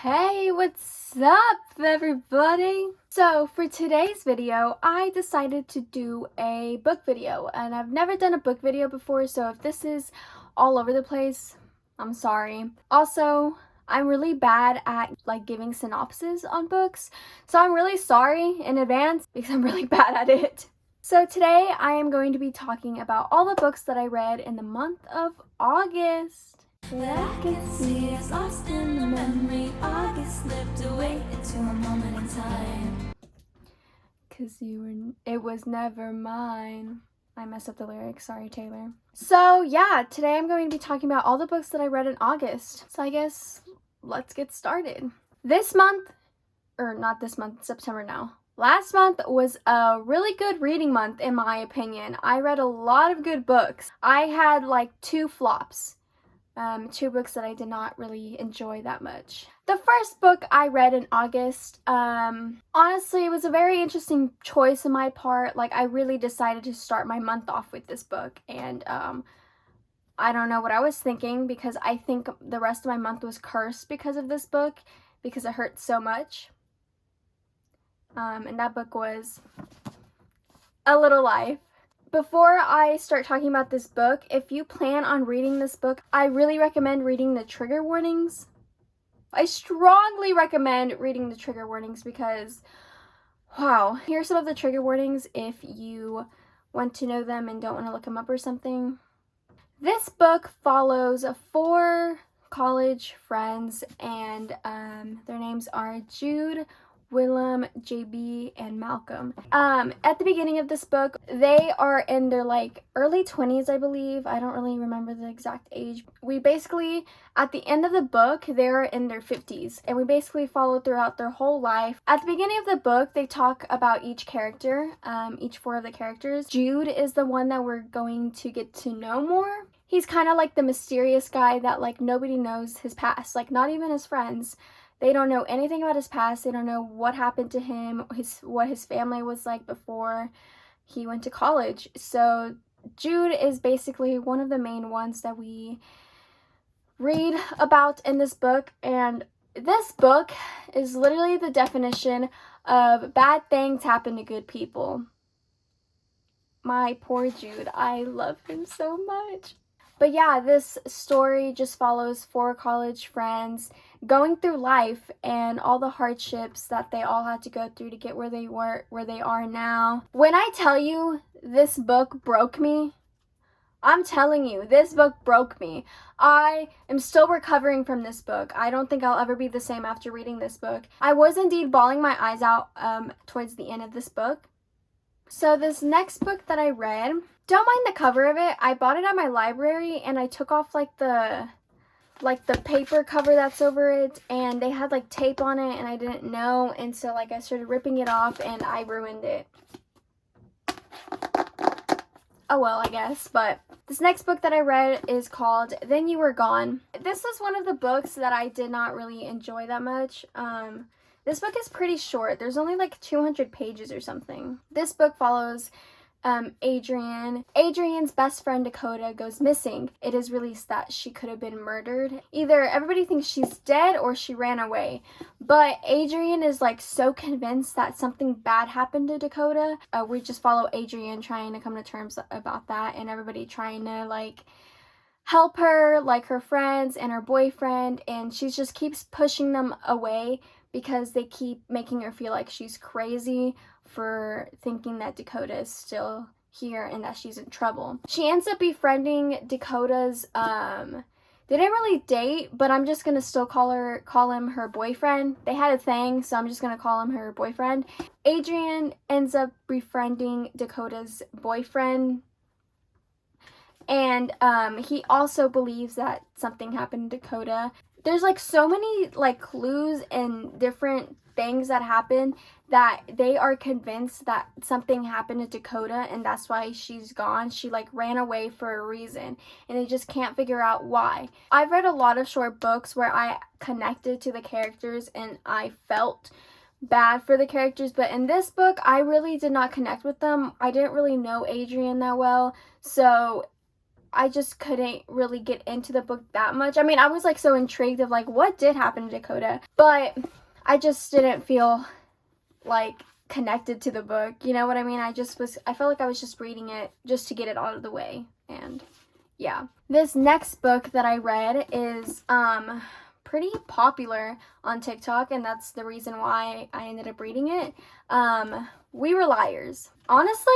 Hey, what's up, everybody? So for today's video, I decided to do a book video, and I've never done a book video before, so if this is all over the place, I'm sorry. Also, I'm really bad at giving synopses on books, so I'm really sorry in advance because I'm really bad at it. So today I am going to be talking about all the books that I read in the month of August. That I can see is lost in the memory. August slipped away into a moment in time. It was never mine. I messed up the lyrics, sorry Taylor. So yeah, today I'm going to be talking about all the books that I read in August. So I guess let's get started. This month, or not this month, September now. Last month was a really good reading month in my opinion. I read a lot of good books. I had two flops. Two books that I did not really enjoy that much. The first book I read in August, honestly, it was a very interesting choice on my part. I really decided to start my month off with this book, and I don't know what I was thinking, because I think the rest of my month was cursed because of this book, because it hurt so much. And that book was A Little Life. Before I start talking about this book, if you plan on reading this book, I really recommend reading the trigger warnings. I strongly recommend reading the trigger warnings because, wow, here are some of the trigger warnings if you want to know them and don't want to look them up or something. This book follows 4 college friends, and their names are Jude, Willem, JB, and Malcolm. At the beginning of this book, they are in their early 20s, I believe. I don't really remember the exact age. We basically, at the end of the book, they're in their 50s, and we basically follow throughout their whole life. At the beginning of the book, they talk about each character, each 4 of the characters. Jude is the one that we're going to get to know more. He's kind of like the mysterious guy that nobody knows his past, not even his friends. They don't know anything about his past. They don't know what happened to him, what his family was like before he went to college. So Jude is basically one of the main ones that we read about in this book. And this book is literally the definition of bad things happen to good people. My poor Jude. I love him so much. But yeah, this story just follows 4 college friends going through life and all the hardships that they all had to go through to get where they are now. When I tell you this book broke me, I'm telling you, this book broke me. I am still recovering from this book. I don't think I'll ever be the same after reading this book. I was indeed bawling my eyes out towards the end of this book. So this next book that I read, don't mind the cover of it. I bought it at my library, and I took off the paper cover that's over it, and they had tape on it, and I didn't know, and so I started ripping it off, and I ruined it. Oh well, I guess. But this next book that I read is called Then You Were Gone. This was one of the books that I did not really enjoy that much. This book is pretty short. There's only 200 pages or something. This book follows Adrian. Adrian's best friend Dakota goes missing. It is released that she could have been murdered. Either everybody thinks she's dead or she ran away. But Adrian is so convinced that something bad happened to Dakota. We just follow Adrian trying to come to terms about that, and everybody trying to help her, her friends and her boyfriend, and she just keeps pushing them away because they keep making her feel like she's crazy for thinking that Dakota is still here and that she's in trouble. She ends up befriending Dakota's, they didn't really date, but I'm just gonna still call him her boyfriend. They had a thing, so I'm just gonna call him her boyfriend. Adrian ends up befriending Dakota's boyfriend, and he also believes that something happened to Dakota. There's so many clues and different things that happen that they are convinced that something happened to Dakota, and that's why she's gone. She ran away for a reason, and they just can't figure out why. I've read a lot of short books where I connected to the characters and I felt bad for the characters, but in this book I really did not connect with them. I didn't really know Adrian that well, so I just couldn't really get into the book that much. I mean, I was like so intrigued of like what did happen to Dakota, but I just didn't feel like connected to the book. You know what I mean? I felt like I was just reading it just to get it out of the way. And yeah. This next book that I read is pretty popular on TikTok, and that's the reason why I ended up reading it. We Were Liars. Honestly,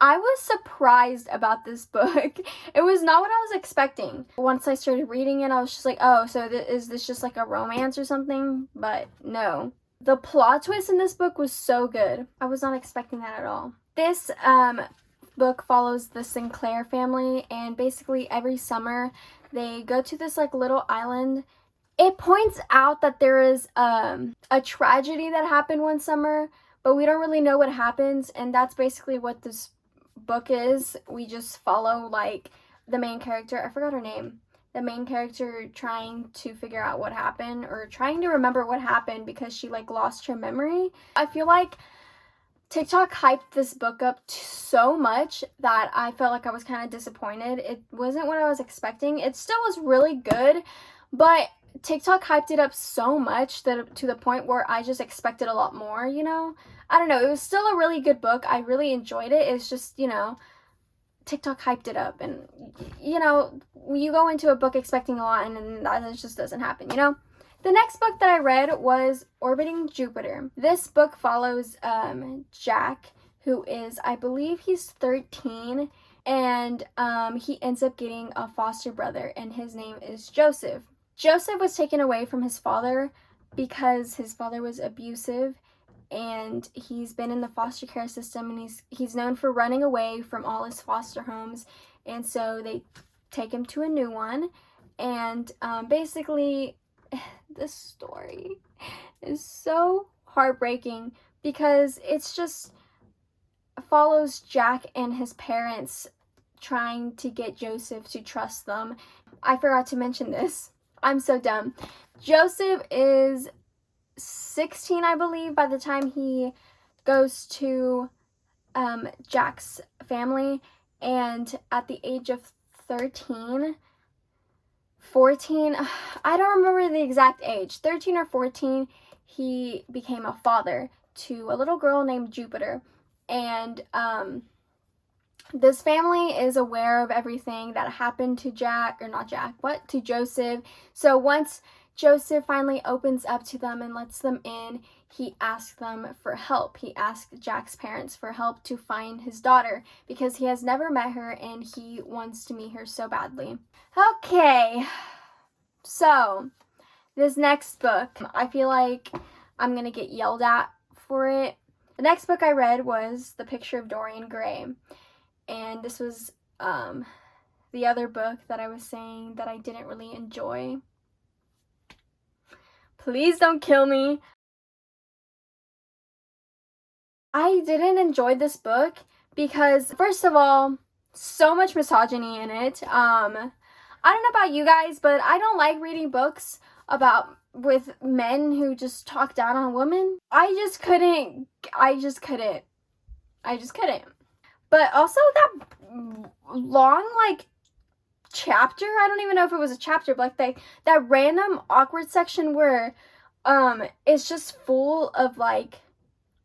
I was surprised about this book. It was not what I was expecting. Once I started reading it, I was just like, oh, so is this just like a romance or something? But no. The plot twist in this book was so good. I was not expecting that at all. This book follows the Sinclair family, and basically every summer they go to this like little island. It points out that there is a tragedy that happened one summer, but we don't really know what happens, and that's basically what this book is. We just follow like the main character, I forgot her name, the main character trying to figure out what happened, or trying to remember what happened because she like lost her memory. I feel like TikTok hyped this book up so much that I felt like I was kind of disappointed. It wasn't what I was expecting. It still was really good, but TikTok hyped it up so much that to the point where I just expected a lot more, you know? I don't know. It was still a really good book. I really enjoyed it. It's just, you know, TikTok hyped it up, and, you know, you go into a book expecting a lot, and then that just doesn't happen, you know? The next book that I read was Orbiting Jupiter. This book follows Jack, who is, I believe he's 13, and he ends up getting a foster brother, and his name is Joseph. Joseph was taken away from his father because his father was abusive, and he's been in the foster care system, and he's known for running away from all his foster homes, and so they take him to a new one, and basically this story is so heartbreaking because it's just follows Jack and his parents trying to get Joseph to trust them. I forgot to mention this. I'm so dumb. Joseph is 16, I believe, by the time he goes to Jack's family, and at the age of 14, I don't remember the exact age, 13 or 14, he became a father to a little girl named Jupiter, and this family is aware of everything that happened to to Joseph. So once Joseph finally opens up to them and lets them in, he asks them for help. He asked Jack's parents for help to find his daughter because he has never met her and he wants to meet her so badly. Okay, so this next book, I feel like I'm gonna get yelled at for it. The next book I read was The Picture of Dorian Gray. And this was the other book that I was saying that I didn't really enjoy. Please don't kill me. I didn't enjoy this book because, first of all, so much misogyny in it. I don't know about you guys, but I don't like reading books with men who just talk down on women. I just couldn't. But also that long, like, chapter, I don't even know if it was a chapter, but like that random awkward section where it's just full of like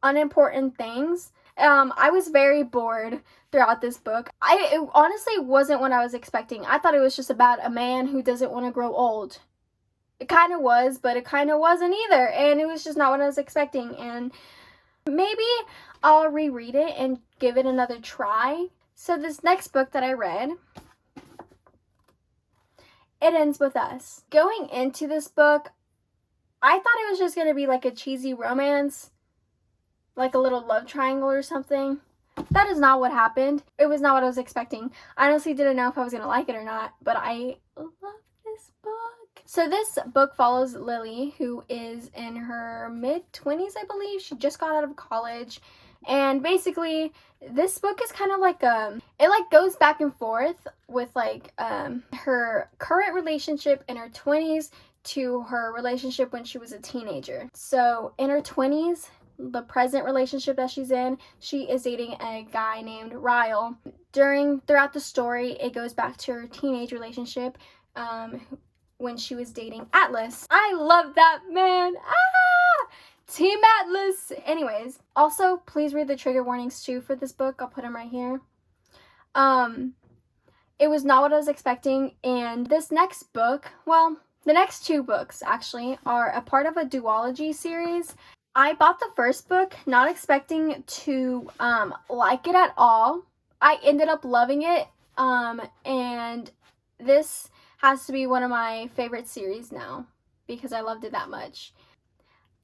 unimportant things. I was very bored throughout this book. It honestly wasn't what I was expecting. I thought it was just about a man who doesn't want to grow old. It kind of was, but it kind of wasn't either, and it was just not what I was expecting, and maybe I'll reread it and give it another try. So this next book that I read, It Ends With Us. Going into this book, I thought it was just going to be like a cheesy romance, like a little love triangle or something. That is not what happened. It was not what I was expecting. I honestly didn't know if I was going to like it or not, but I love this book. So this book follows Lily, who is in her mid-20s, I believe. She just got out of college. And basically, this book is kind of like, it like goes back and forth with like her current relationship in her 20s to her relationship when she was a teenager. So in her 20s, the present relationship that she's in, she is dating a guy named Ryle. Throughout the story, it goes back to her teenage relationship when she was dating Atlas. I love that man. Team Atlas. Anyways, also please read the trigger warnings too for this book. I'll put them right here. It was not what I was expecting, and this next book, well, the next two books actually are a part of a duology series. I bought the first book not expecting to like it at all. I ended up loving it, and this has to be one of my favorite series now because I loved it that much.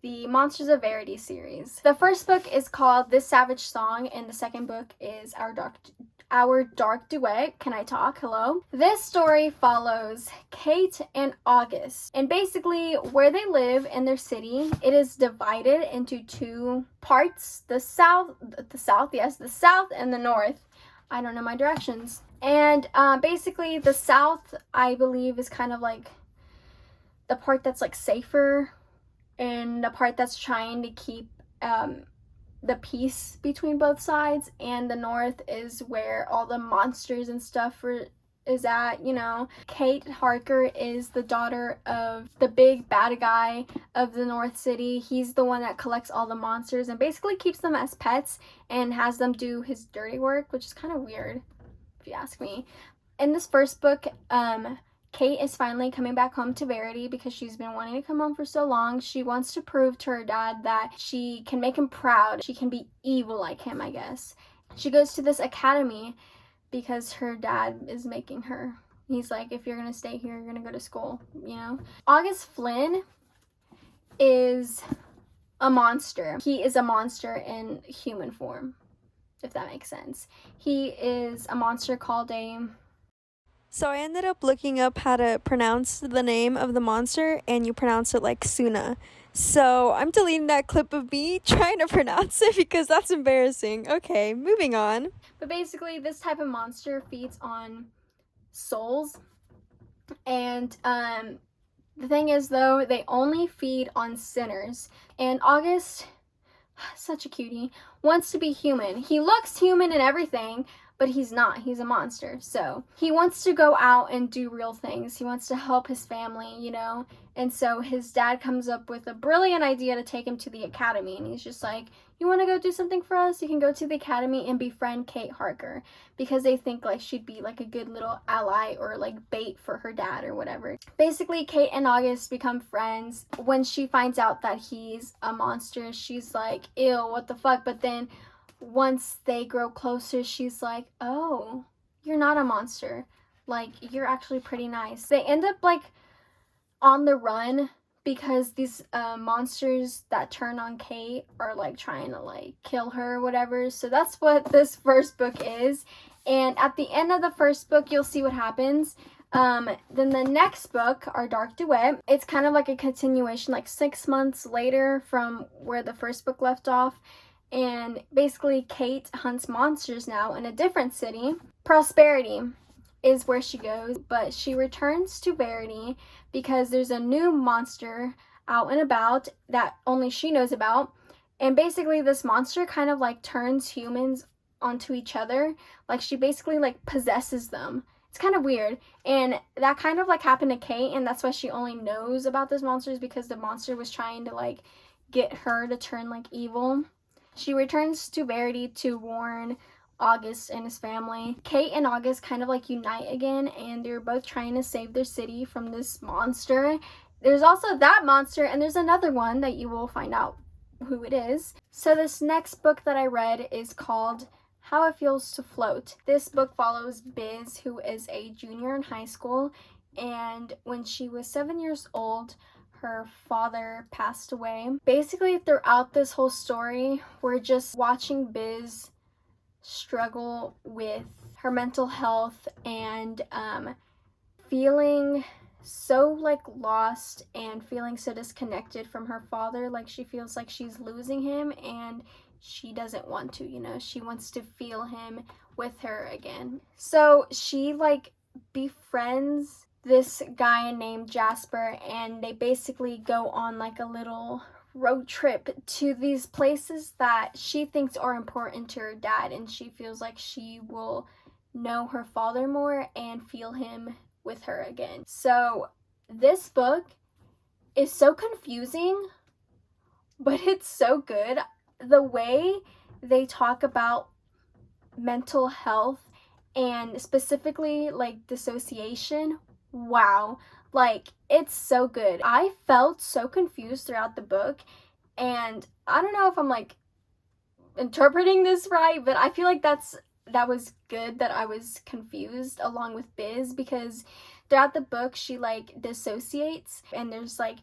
The Monsters of Verity series. The first book is called This Savage Song, and the second book is Our Dark Duet. Can I talk? Hello. This story follows Kate and August, and basically where they live in their city, it is divided into two parts, the south and the north. I don't know my directions. And basically the south, I believe, is kind of like the part that's like safer, and the part that's trying to keep the peace between both sides, and the north is where all the monsters and stuff is at, you know. Kate Harker is the daughter of the big bad guy of the North City. He's the one that collects all the monsters and basically keeps them as pets and has them do his dirty work, which is kind of weird if you ask me. In this first book, Kate is finally coming back home to Verity because she's been wanting to come home for so long. She wants to prove to her dad that she can make him proud. She can be evil like him, I guess. She goes to this academy because her dad is making her. He's like, if you're going to stay here, you're going to go to school, you know? August Flynn is a monster. He is a monster in human form, if that makes sense. He is a monster called a... So I ended up looking up how to pronounce the name of the monster, and you pronounce it like Suna. So I'm deleting that clip of me trying to pronounce it because that's embarrassing. Okay, moving on. But basically, this type of monster feeds on souls. And the thing is, though, they only feed on sinners. And August, such a cutie, wants to be human. He looks human and everything, but he's not. He's a monster. So he wants to go out and do real things. He wants to help his family, you know. And so his dad comes up with a brilliant idea to take him to the academy. And he's just like, you want to go do something for us? You can go to the academy and befriend Kate Harker. Because they think like she'd be like a good little ally or like bait for her dad or whatever. Basically, Kate and August become friends. When she finds out that he's a monster, she's like, ew, what the fuck? But then once they grow closer, she's like, oh, you're not a monster. Like, you're actually pretty nice. They end up like on the run because these monsters that turn on Kate are like trying to like kill her or whatever. So that's what this first book is. And at the end of the first book, you'll see what happens. Then the next book, Our Dark Duet, it's kind of like a continuation, like 6 months later from where the first book left off. And basically, Kate hunts monsters now in a different city. Prosperity is where she goes, but she returns to Verity because there's a new monster out and about that only she knows about. And basically, this monster kind of like turns humans onto each other. Like, she basically like possesses them. It's kind of weird. And that kind of like happened to Kate, and that's why she only knows about this monster, is because the monster was trying to like get her to turn like evil. She returns to Verity to warn August and his family. Kate and August kind of like unite again, and they're both trying to save their city from this monster. There's also that monster, and there's another one that you will find out who it is. So this next book that I read is called How It Feels to Float. This book follows Biz, who is a junior in high school, and when she was 7 years old, her father passed away. Basically, throughout this whole story, we're just watching Biz struggle with her mental health and feeling so like lost and feeling so disconnected from her father. Like, she feels like she's losing him, and she doesn't want to, you know. She wants to feel him with her again. So she like befriends this guy named Jasper, and they basically go on like a little road trip to these places that she thinks are important to her dad, and she feels like she will know her father more and feel him with her again. So this book is so confusing, but it's so good. The way they talk about mental health and specifically like dissociation, wow, like it's so good. I felt so confused throughout the book, and I don't know if I'm like interpreting this right, but I feel like that was good that I was confused along with Biz, because throughout the book she like dissociates and there's like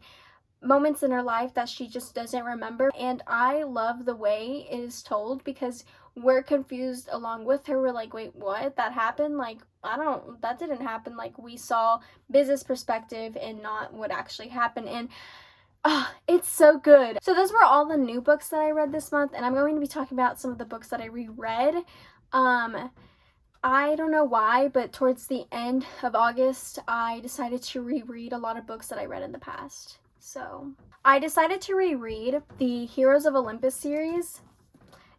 moments in her life that she just doesn't remember, and I love the way it is told because we're confused along with her. We're like, wait, what? That happened? Like, that didn't happen. Like, we saw Biz's perspective and not what actually happened, and it's so good. So those were all the new books that I read this month, and I'm going to be talking about some of the books that I reread. I don't know why, but towards the end of August, I decided to reread a lot of books that I read in the past. So I decided to reread the Heroes of Olympus series,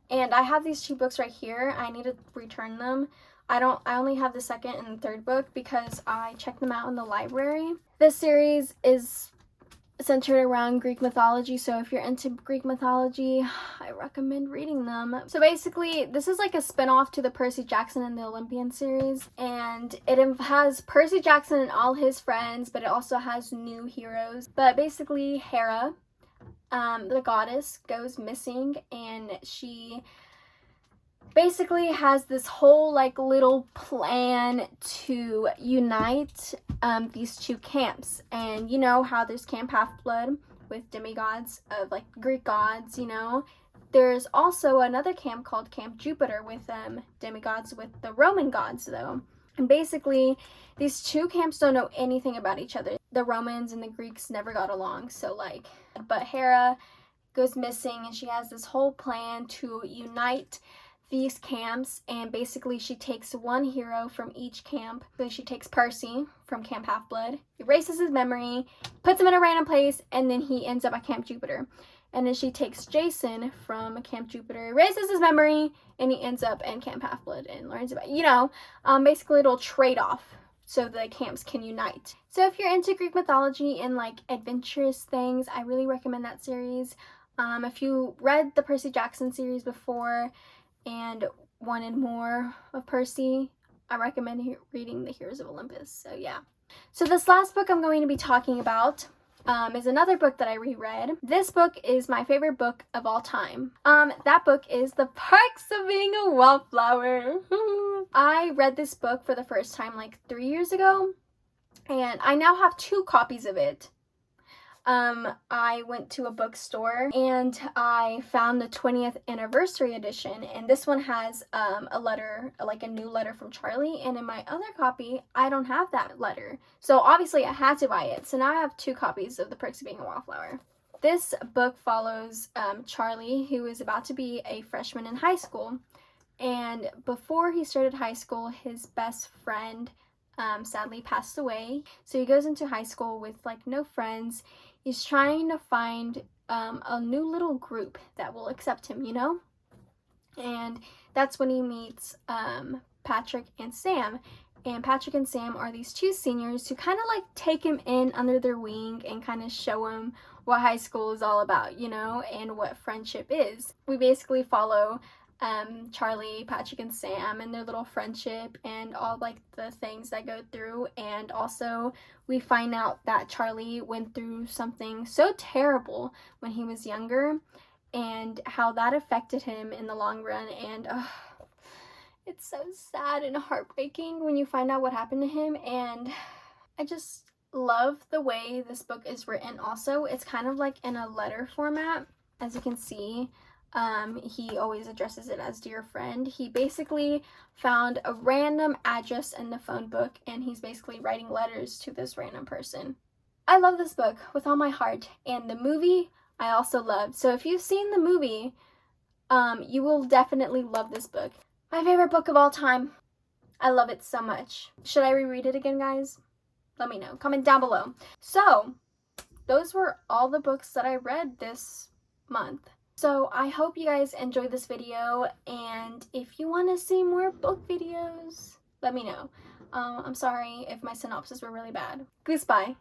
and I have these 2 books right here. I need to return them. I only have the 2nd and the 3rd book because I checked them out in the library. This series is centered around Greek mythology, so if you're into Greek mythology, I recommend reading them. So basically, this is like a spin-off to the Percy Jackson and the Olympian series, and it has Percy Jackson and all his friends, but it also has new heroes. But basically, Hera, the goddess, goes missing, and she basically has this whole like little plan to unite these 2 camps. And you know how there's Camp Half-Blood with demigods of like Greek gods, you know. There's also another camp called Camp Jupiter with demigods with the Roman gods though. And basically these 2 camps don't know anything about each other. The Romans and the Greeks never got along, so like, but Hera goes missing and she has this whole plan to unite these camps, and basically she takes 1 hero from each camp. So she takes Percy from Camp Half-Blood, erases his memory, puts him in a random place, and then he ends up at Camp Jupiter. And then she takes Jason from Camp Jupiter, erases his memory, and he ends up in Camp Half-Blood and learns about, you know, basically it'll trade off so the camps can unite. So if you're into Greek mythology and like adventurous things, I really recommend that series. If you read the Percy Jackson series before and wanted more of Percy, I recommend reading the Heroes of Olympus. So yeah. So this last book I'm going to be talking about is another book that I reread. This book is my favorite book of all time. That book is The Perks of Being a Wallflower. I read this book for the first time like 3 years ago, and I now have 2 copies of it. I went to a bookstore and I found the 20th anniversary edition, and this one has a letter, like a new letter from Charlie, and in my other copy I don't have that letter, so obviously I had to buy it. So now I have 2 copies of The Perks of Being a Wallflower. This book follows Charlie, who is about to be a freshman in high school, and before he started high school his best friend sadly passed away, so he goes into high school with like no friends. He's trying to find a new little group that will accept him, you know? And that's when he meets Patrick and Sam. And Patrick and Sam are these 2 seniors who kind of like take him in under their wing and kind of show him what high school is all about, you know, and what friendship is. We basically follow Charlie, Patrick, and Sam and their little friendship and all like the things that go through. And also we find out that Charlie went through something so terrible when he was younger and how that affected him in the long run. And it's so sad and heartbreaking when you find out what happened to him. And I just love the way this book is written. Also, it's kind of like in a letter format, as you can see. He always addresses it as dear friend. He basically found a random address in the phone book, and he's basically writing letters to this random person. I love this book with all my heart, and the movie I also loved. So if you've seen the movie, you will definitely love this book. My favorite book of all time. I love it so much. Should I reread it again, guys? let me know. Comment down below. So, those were all the books that I read this month. So I hope you guys enjoyed this video, and if you want to see more book videos, let me know. I'm sorry if my synopsis were really bad. Goose, bye.